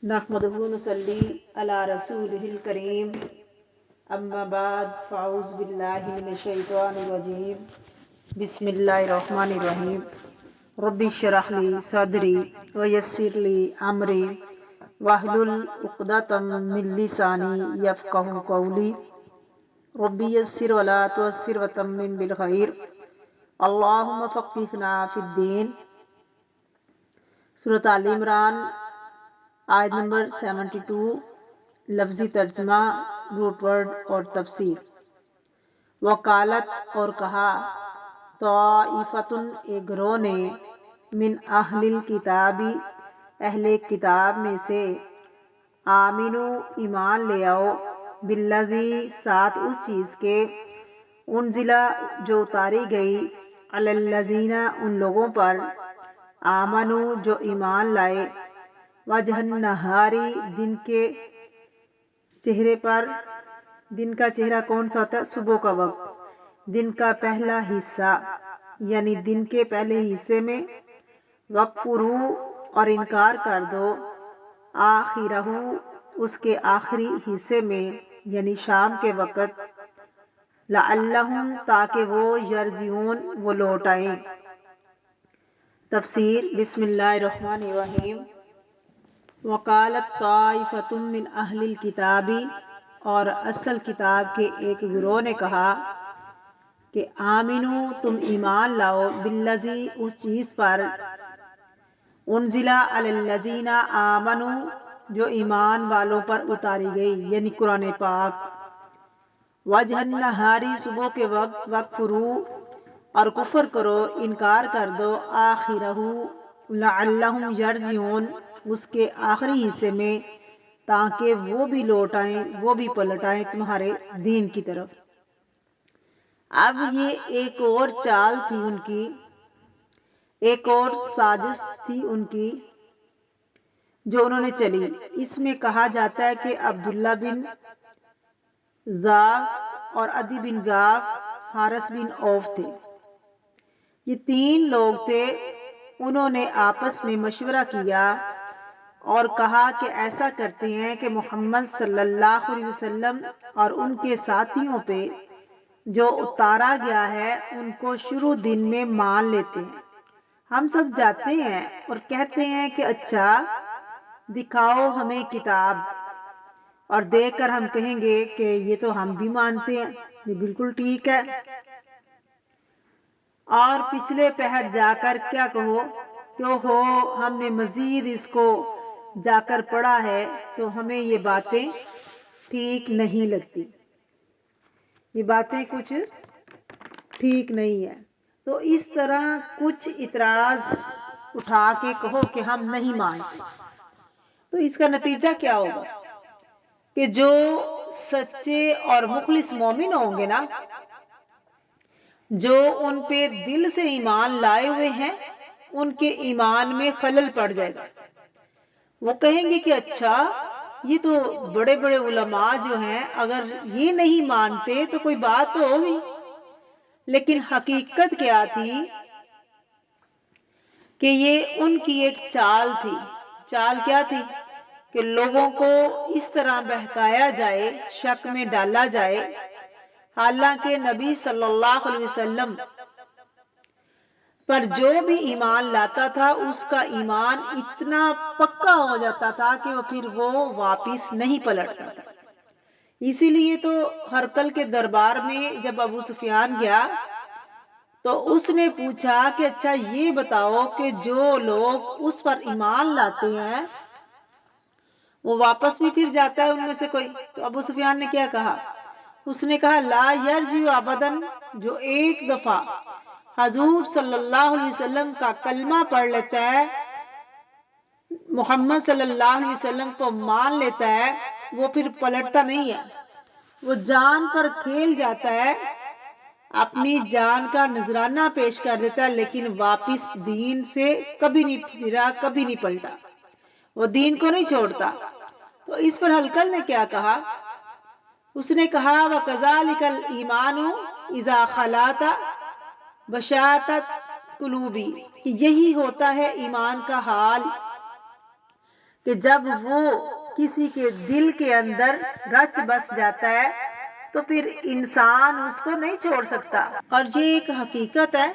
نحمدہ و نصلی علی رسولہ الکریم اما بعد فاعوذ باللہ من الشیطان الرجیم بسم اللہ الرحمن الرحیم رب اشرح لی صدری ویسر لی امری واحلل عقدۃ من لسانی یفقہوا قولی رب یسر ولا تعسر وتمم بالخیر اللہم فقہنا فی الدین۔ سورۃ آل عمران آیت نمبر 72، لفظی ترجمہ، روٹ ورڈ اور تفسیر۔ وکالت اور کہا، طائفتن ایک گروہ نے، من اہل الکتابی اہل کتاب میں سے، آمنو ایمان لے آؤ، بالذی ساتھ اس چیز کے، انزلہ جو اتاری گئی، علی الذین ان لوگوں پر، آمنو جو ایمان لائے، وجہ النہاری دن کے چہرے پر۔ دن کا چہرہ کون سا ہوتا ہے؟ صبح کا وقت، دن کا پہلا حصہ، یعنی دن کے پہلے حصے میں۔ وَاکْفُرُوا اور انکار کر دو، آخرہ اس کے آخری حصے میں، یعنی شام کے وقت، لعلہم تاکہ وہ یرجعون وہ لوٹ آئیں۔ تفسیر۔ بسم اللہ الرحمن الرحیم۔ وقالت طائفۃ من اہل الکتاب اور اصل کتاب کے ایک گروہ نے کہا کہ آمنو تم ایمان لاؤ، بالذی اس چیز پر، انزلہ علی الذین آمنو جو ایمان والوں پر اتاری گئی، یعنی قرآن پاک، وجہ النہاری صبح کے وقت، وَاکْفُرُوا اور کفر کرو، انکار کر دو، آخرہ لعلہم یرجعون اس کے آخری حصے میں، تاکہ وہ بھی لوٹ آئیں، وہ بھی پلٹ آئیں تمہارے دین کی طرف۔ اب یہ ایک اور چال تھی ان کی، ایک اور سازش تھی ان کی جو انہوں نے چلی۔ اس میں کہا جاتا ہے کہ عبداللہ بن ذاف اور عدی بن ذاف، حارث بن عوف تھے۔ یہ تین لوگ تھے۔ انہوں نے آپس میں مشورہ کیا اور کہا کہ ایسا کرتے ہیں کہ محمد صلی اللہ علیہ وسلم اور ان کے ساتھیوں پہ جو اتارا گیا ہے ان کو شروع دن میں مان لیتے ہیں۔ ہم سب جاتے ہیں اور کہتے ہیں کہ اچھا دکھاؤ ہمیں کتاب، اور دیکھ کر ہم کہیں گے کہ یہ تو ہم بھی مانتے ہیں، یہ بالکل ٹھیک ہے۔ اور پچھلے پہر جا کر کیا کہو کہ ہو ہم نے مزید اس کو جا کر پڑھا ہے تو ہمیں یہ باتیں ٹھیک نہیں لگتی، یہ باتیں کچھ ٹھیک نہیں ہے، تو اس طرح کچھ اعتراض اٹھا کے کہو کہ ہم نہیں مانتے۔ تو اس کا نتیجہ کیا ہوگا کہ جو سچے اور مخلص مومن ہوں گے نا، جو ان پہ دل سے ایمان لائے ہوئے ہیں، ان کے ایمان میں خلل پڑ جائے گا۔ وہ کہیں گے کہ اچھا یہ تو بڑے بڑے علماء جو ہیں اگر یہ نہیں مانتے تو کوئی بات تو ہوگی۔ لیکن حقیقت کیا تھی کہ یہ ان کی ایک چال تھی۔ چال کیا تھی کہ لوگوں کو اس طرح بہکایا جائے، شک میں ڈالا جائے، حالانکہ نبی صلی اللہ علیہ وسلم پر جو بھی ایمان لاتا تھا اس کا ایمان اتنا پکا ہو جاتا تھا کہ وہ پھر واپس نہیں پلٹتا تھا۔ اسی لیے تو ہرقل کے دربار میں جب ابو سفیان گیا تو اس نے پوچھا کہ اچھا یہ بتاؤ کہ جو لوگ اس پر ایمان لاتے ہیں وہ واپس بھی پھر جاتا ہے ان میں سے کوئی؟ تو ابو سفیان نے کیا کہا؟ اس نے کہا لا یرجع ابداً، جو ایک دفعہ حضور صلی اللہ علیہ وسلم کا کلمہ پڑھ لیتا ہے، محمد صلی اللہ علیہ وسلم کو مان لیتا ہے، وہ پھر پلٹتا نہیں ہے۔ وہ جان پر کھیل جاتا ہے، اپنی جان کا نذرانہ پیش کر دیتا ہے، لیکن واپس دین سے کبھی نہیں پھرا، کبھی نہیں پلٹا، وہ دین کو نہیں چھوڑتا۔ تو اس پر ہلکل نے کیا کہا؟ اس نے کہا وَكَذَلِكَ الْإِيمَانُ إِذَا خَلَاطَ بَشَاطَتْ قُلُوبِ، کہ یہی ہوتا ہے ایمان کا حال کہ جب وہ کسی کے دل کے اندر رچ بس جاتا ہے تو پھر انسان اس کو نہیں چھوڑ سکتا۔ اور یہ ایک حقیقت ہے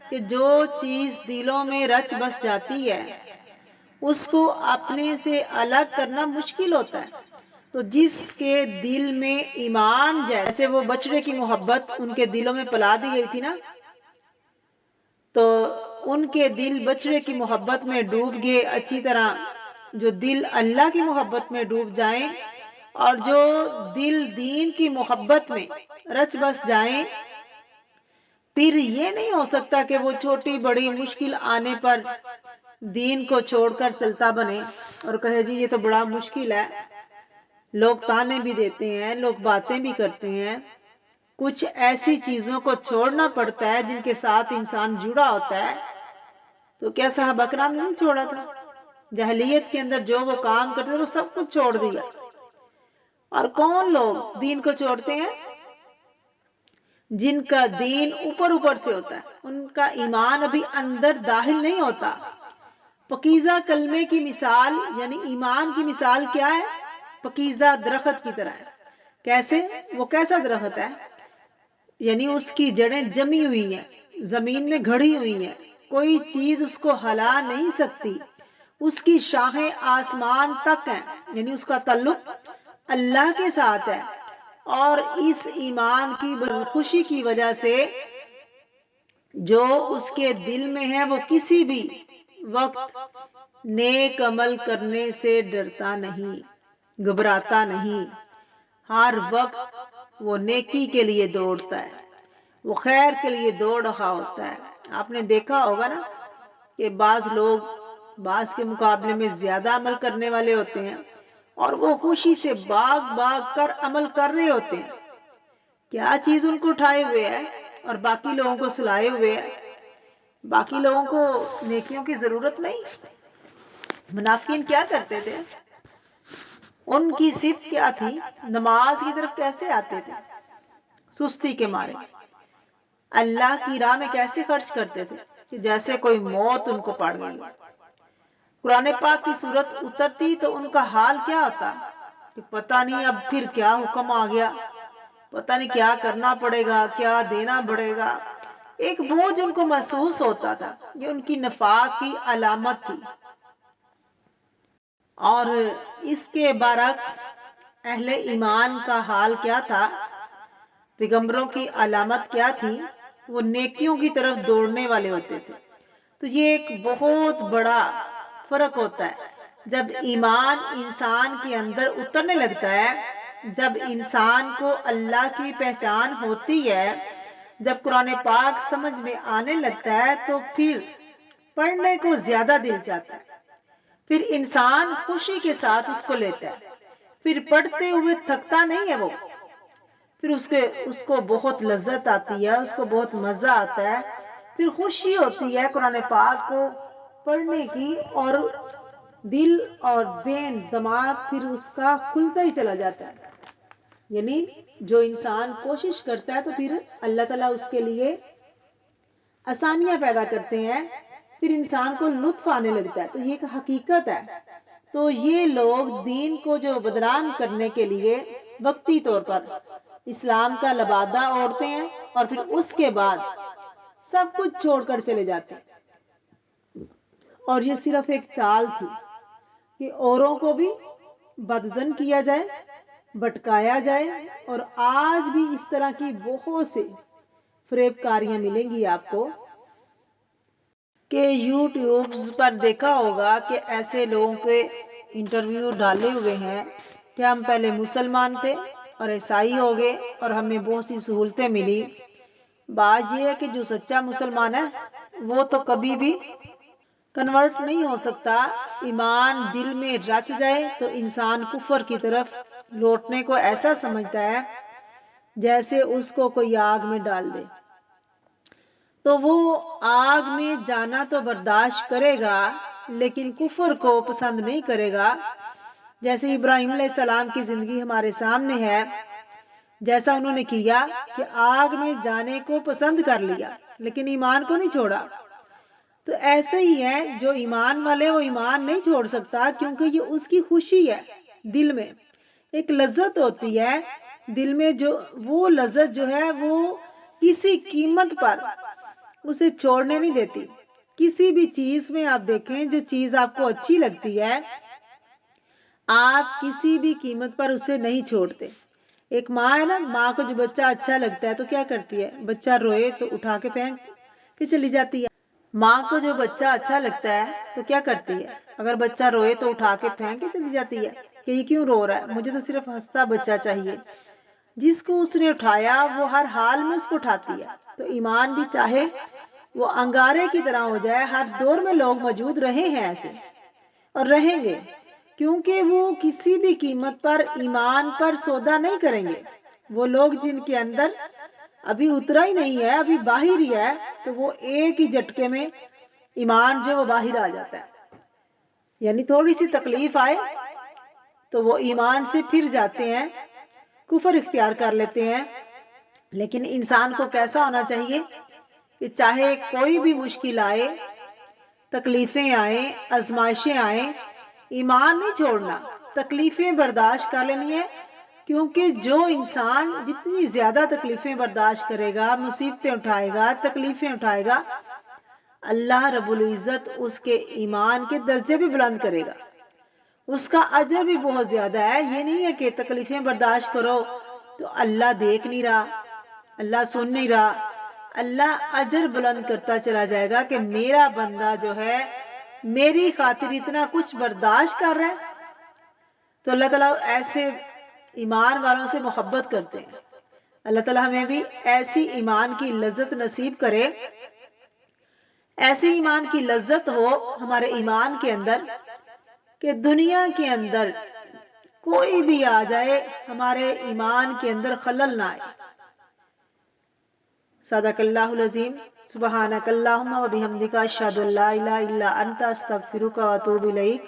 کہ جو چیز دلوں میں رچ بس جاتی ہے اس کو اپنے سے الگ کرنا مشکل ہوتا ہے۔ تو جس کے دل میں ایمان، جیسے وہ بچڑے کی محبت ان کے دلوں میں پلا دی گئی تھی نا، تو ان کے دل بچڑے کی محبت میں ڈوب گئے، اچھی طرح جو دل اللہ کی محبت میں ڈوب جائیں اور جو دل دین کی محبت میں رچ بس جائیں، پھر یہ نہیں ہو سکتا کہ وہ چھوٹی بڑی مشکل آنے پر دین کو چھوڑ کر چلتا بنے اور کہے جی یہ تو بڑا مشکل ہے۔ لوگ تانے بھی دیتے ہیں، لوگ باتیں بھی کرتے ہیں، کچھ ایسی چیزوں کو چھوڑنا پڑتا ہے جن کے ساتھ انسان جڑا ہوتا ہے۔ تو کیا صحابہ کرام نے نہیں چھوڑا تھا؟ جاہلیت کے اندر جو وہ کام کرتے تھے وہ سب کچھ چھوڑ دیا۔ اور کون لوگ دین کو چھوڑتے ہیں؟ جن کا دین اوپر اوپر سے ہوتا ہے، ان کا ایمان ابھی اندر داخل نہیں ہوتا۔ پکیزہ کلمے کی مثال یعنی ایمان کی مثال کیا ہے؟ پکیزہ درخت کی طرح ہے۔ کیسے؟ وہ کیسا درخت ہے؟ یعنی اس کی جڑیں جمی ہوئی ہیں، زمین میں گھڑی ہوئی ہیں، کوئی چیز اس کو ہلا نہیں سکتی، اس کی شاخیں آسمان تک ہیں، یعنی اس کا تعلق اللہ کے ساتھ ہے۔ اور اس ایمان کی خوشی کی وجہ سے جو اس کے دل میں ہے وہ کسی بھی وقت نیک عمل کرنے سے ڈرتا نہیں، گھبراتا نہیں، ہر وقت وہ نیکی کے لیے دوڑتا ہے، وہ خیر کے لیے دوڑ رہا ہوتا ہے۔ آپ نے دیکھا ہوگا نا کہ بعض لوگ بعض کے مقابلے میں زیادہ عمل کرنے والے ہوتے ہیں اور وہ خوشی سے بھاگ کر عمل کر رہے ہوتے ہیں، کیا چیز ان کو اٹھائے ہوئے ہے اور باقی لوگوں کو سلائے ہوئے ہے۔ باقی لوگوں کو نیکیوں کی ضرورت نہیں۔ منافقین کیا کرتے تھے؟ ان کی صفت کیا تھی؟ نماز کی طرف کیسے آتے تھے؟ سستی کے مارے۔ اللہ کی راہ میں کیسے خرچ کرتے تھے کہ جیسے کوئی موت ان کو پڑ گئی۔ قرآن پاک کی صورت اترتی تو ان کا حال کیا ہوتا کہ پتہ نہیں اب پھر کیا حکم آ گیا، پتہ نہیں کیا کرنا پڑے گا، کیا دینا پڑے گا۔ ایک بوجھ ان کو محسوس ہوتا تھا، یہ ان کی نفاق کی علامت تھی۔ اور اس کے برعکس اہل ایمان کا حال کیا تھا؟ پیغمبروں کی علامت کیا تھی؟ وہ نیکیوں کی طرف دوڑنے والے ہوتے تھے۔ تو یہ ایک بہت بڑا فرق ہوتا ہے۔ جب ایمان انسان کے اندر اترنے لگتا ہے، جب انسان کو اللہ کی پہچان ہوتی ہے، جب قرآن پاک سمجھ میں آنے لگتا ہے تو پھر پڑھنے کو زیادہ دل چاہتا ہے، پھر انسان خوشی کے ساتھ اس کو لیتا ہے، پھر پڑھتے ہوئے تھکتا نہیں ہے وہ، پھر اس کو بہت لذت آتی ہے، اس کو بہت مزہ آتا ہے، پھر خوشی ہوتی ہے قرآن پاک کو پڑھنے کی، اور دل اور ذہن دماغ پھر اس کا کھلتا ہی چلا جاتا ہے۔ یعنی جو انسان کوشش کرتا ہے تو پھر اللہ تعالیٰ اس کے لیے آسانیاں پیدا کرتے ہیں، پھر انسان کو لطف آنے لگتا ہے۔ تو یہ ایک حقیقت ہے۔ تو یہ لوگ دین کو جو بدنام کرنے کے لیے وقتی طور پر اسلام کا لبادہ اوڑھتے ہیں اور پھر اس کے بعد سب کچھ چھوڑ کر چلے جاتے ہیں۔ اور یہ صرف ایک چال تھی کہ اوروں کو بھی بدظن کیا جائے، بھٹکایا جائے، اور آج بھی اس طرح کی بہت سی فریب کاریاں ملیں گی آپ کو کہ یوٹیوبز پر دیکھا ہوگا کہ ایسے لوگوں کے انٹرویو ڈالے ہوئے ہیں کہ ہم پہلے مسلمان تھے اور عیسائی ہو گئے اور ہمیں بہت سی سہولتیں ملی۔ بات یہ ہے کہ جو سچا مسلمان ہے وہ تو کبھی بھی کنورٹ نہیں ہو سکتا۔ ایمان دل میں رچ جائے تو انسان کفر کی طرف لوٹنے کو ایسا سمجھتا ہے جیسے اس کو کوئی آگ میں ڈال دے، تو وہ آگ میں جانا تو برداشت کرے گا لیکن کفر کو پسند نہیں کرے گا۔ جیسے ابراہیم علیہ السلام کی زندگی ہمارے سامنے ہے، جیسا انہوں نے کیا کہ آگ میں جانے کو پسند کر لیا لیکن ایمان کو نہیں چھوڑا۔ تو ایسے ہی ہے، جو ایمان والے وہ ایمان نہیں چھوڑ سکتا، کیونکہ یہ اس کی خوشی ہے، دل میں ایک لذت ہوتی ہے، دل میں جو وہ لذت جو ہے وہ کسی قیمت پر اسے چھوڑنے نہیں دیتی۔ کسی بھی چیز میں آپ دیکھیں، جو چیز آپ کو اچھی لگتی ہے آپ کسی بھی قیمت پر اسے نہیں چھوڑتے۔ ایک ماں ہے نا، ماں کو جو بچہ اچھا لگتا ہے تو کیا کرتی ہے؟ بچہ روئے تو اٹھا کے پھینک کے چلی جاتی ہے۔ ماں کو جو بچہ اچھا لگتا ہے تو کیا کرتی ہے؟ اگر بچہ روئے تو اٹھا کے پھینک کے چلی جاتی ہے کہ یہ کیوں رو رہا ہے، مجھے تو صرف ہنستا بچہ چاہیے۔ جس کو اس نے اٹھایا وہ ہر حال میں اس کو اٹھاتی ہے۔ تو ایمان بھی چاہے وہ انگارے کی طرح ہو جائے، ہر دور میں لوگ موجود رہے ہیں ایسے اور رہیں گے، کیونکہ وہ کسی بھی قیمت پر ایمان پر سودا نہیں کریں گے۔ وہ لوگ جن کے اندر ابھی اترا ہی نہیں ہے، ابھی باہر ہی ہے، تو وہ ایک ہی جھٹکے میں ایمان جو وہ باہر آ جاتا ہے، یعنی تھوڑی سی تکلیف آئے تو وہ ایمان سے پھر جاتے ہیں، کفر اختیار کر لیتے ہیں۔ لیکن انسان کو کیسا ہونا چاہیے کہ چاہے کوئی بھی مشکل آئے، تکلیفیں آئیں، آزمائشیں آئیں، ایمان نہیں چھوڑنا، تکلیفیں برداشت کر لینی ہے، کیونکہ جو انسان جتنی زیادہ تکلیفیں برداشت کرے گا، مصیبتیں اٹھائے گا، تکلیفیں اٹھائے گا، اللہ رب العزت اس کے ایمان کے درجے بھی بلند کرے گا، اس کا اجر بھی بہت زیادہ ہے۔ یہ نہیں ہے کہ تکلیفیں برداشت کرو تو اللہ دیکھ نہیں رہا، اللہ سن نہیں رہا، اللہ اجر بلند کرتا چلا جائے گا کہ میرا بندہ جو ہے میری خاطر اتنا کچھ برداشت کر رہا ہے۔ تو اللہ تعالیٰ ایسے ایمان والوں سے محبت کرتے ہیں۔ اللہ تعالیٰ ہمیں بھی ایسی ایمان کی لذت نصیب کرے، ایسی ایمان کی لذت ہو ہمارے ایمان کے اندر کہ دنیا کے اندر کوئی بھی آ جائے ہمارے ایمان کے اندر خلل نہ آئے۔ صدق اللہ العظیم۔ سبحانک اللہم و بحمدک، اشہد ان لا الہ الا انت، استغفرک و اتوب الیک۔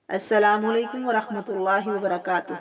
السلام علیکم ورحمۃ اللہ وبرکاتہ۔